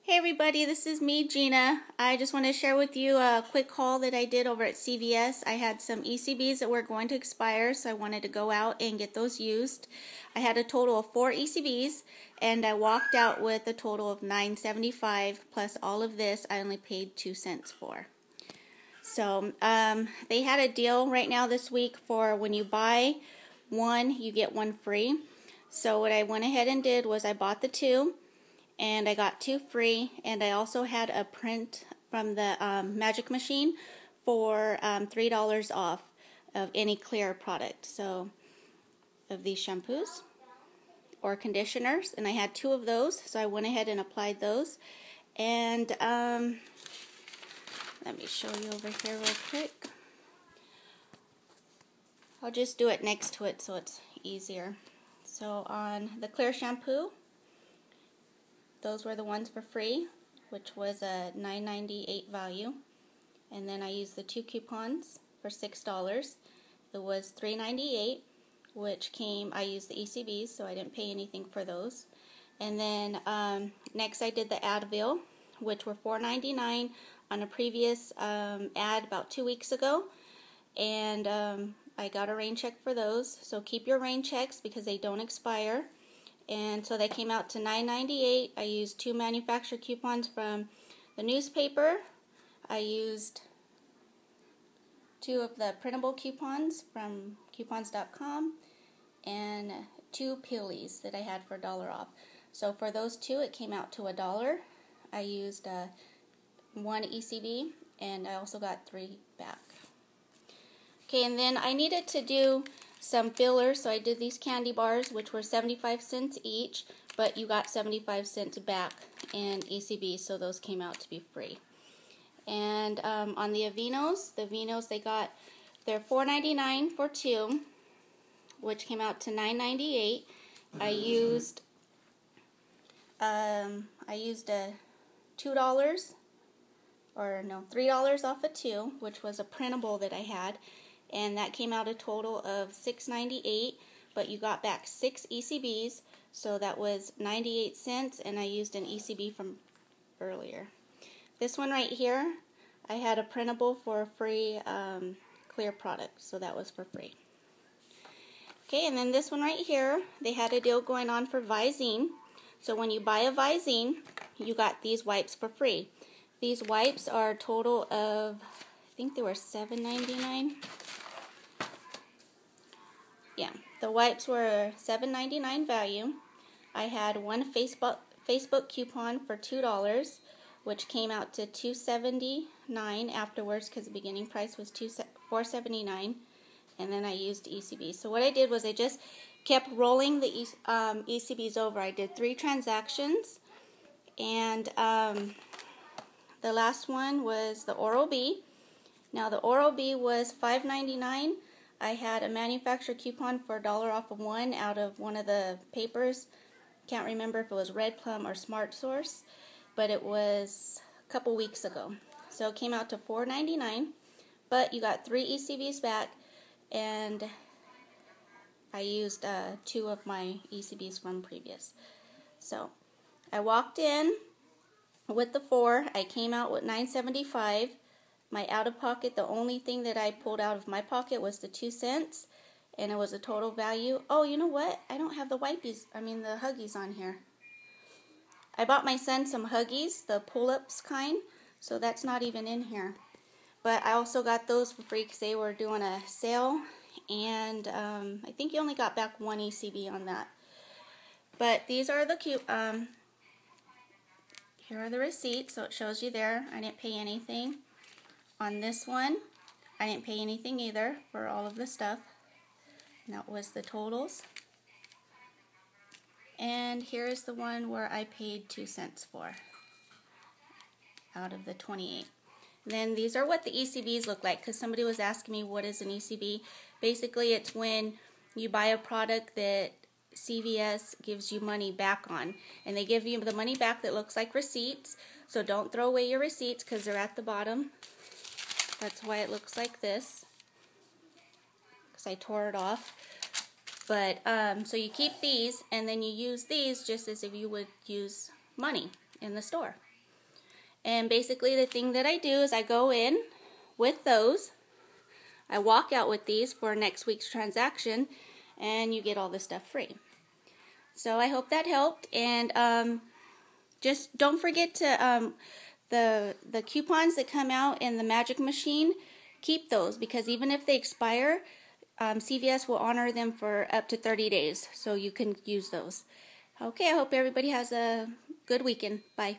Hey everybody, this is me, Gina. I just want to share with you a quick haul that I did over at CVS. I had some ECBs that were going to expire, so I wanted to go out and get those used. I had a total of 4 ECBs, and I walked out with a total of $9.75, plus all of this I only paid 2 cents for. So, they had a deal right now this week for when you buy one, you get one free. So what I went ahead and did was I bought the 2. And I got 2 free, and I also had a print from the Magic Machine for $3 off of any clear product. So, of these shampoos or conditioners, and I had 2 of those, so I went ahead and applied those. And let me show you over here real quick. I'll just do it next to it so it's easier. So on the clear shampoo, those were the ones for free, which was a $9.98 value. And then I used the 2 coupons for $6. It was $3.98, which I used the ECBs, so I didn't pay anything for those. And then next I did the Advil, which were $4.99 on a previous ad about 2 weeks ago. And I got a rain check for those, so keep your rain checks because they don't expire. And so they came out to $9.98. I used 2 manufacturer coupons from the newspaper. I used 2 of the printable coupons from coupons.com and 2 Peelies that I had for $1 off. So for those 2, it came out to $1. I used 1 ECB, and I also got 3 back. Okay, and then I needed to do some fillers, so I did these candy bars, which were 75 cents each, but you got 75 cents back in ECB, so those came out to be free. And on the Aveenos, they're $4.99 for 2, which came out to $9.98. I used a $3 off of 2, which was a printable that I had. And that came out a total of $6.98, but you got back 6 ECBs, so that was 98 cents, and I used an ECB from earlier. This one right here, I had a printable for a free clear product, so that was for free. Okay, and then this one right here, they had a deal going on for Visine. So when you buy a Visine, you got these wipes for free. These wipes are a total of, I think they were $7.99. Yeah, the wipes were a $7.99 value. I had 1 Facebook coupon for $2, which came out to $2.79 afterwards because the beginning price was $4.79, and then I used ECB. So what I did was I just kept rolling the ECBs over. I did 3 transactions, and the last one was the Oral-B. Now the Oral-B was $5.99. I had a manufacturer coupon for $1 off of 1 out of one of the papers. Can't remember if it was Red Plum or Smart Source, but it was a couple weeks ago. So it came out to $4.99, but you got 3 ECBs back, and I used 2 of my ECBs from previous. So I walked in with the 4. I came out with $9.75. My out-of-pocket, the only thing that I pulled out of my pocket was the 2 cents, and it was a total value. Oh, you know what? I don't have the Huggies on here. I bought my son some Huggies, the pull-ups kind, so that's not even in here. But I also got those for free because they were doing a sale, and I think you only got back 1 ECB on that. But these are the here are the receipts, so it shows you there. I didn't pay anything. On this one, I didn't pay anything either for all of the stuff. And that was the totals. And here's the one where I paid 2 cents for out of the 28. Then these are what the ECBs look like, because somebody was asking me what is an ECB. Basically, it's when you buy a product that CVS gives you money back on. And they give you the money back that looks like receipts. So don't throw away your receipts because they're at the bottom. That's why it looks like this, because I tore it off. But, so you keep these, and then you use these just as if you would use money in the store. And basically the thing that I do is I go in with those, I walk out with these for next week's transaction, and you get all this stuff free. So I hope that helped, and just don't forget to the coupons that come out in the Magic Machine, keep those, because even if they expire, CVS will honor them for up to 30 days, so you can use those. Okay, I hope everybody has a good weekend. Bye.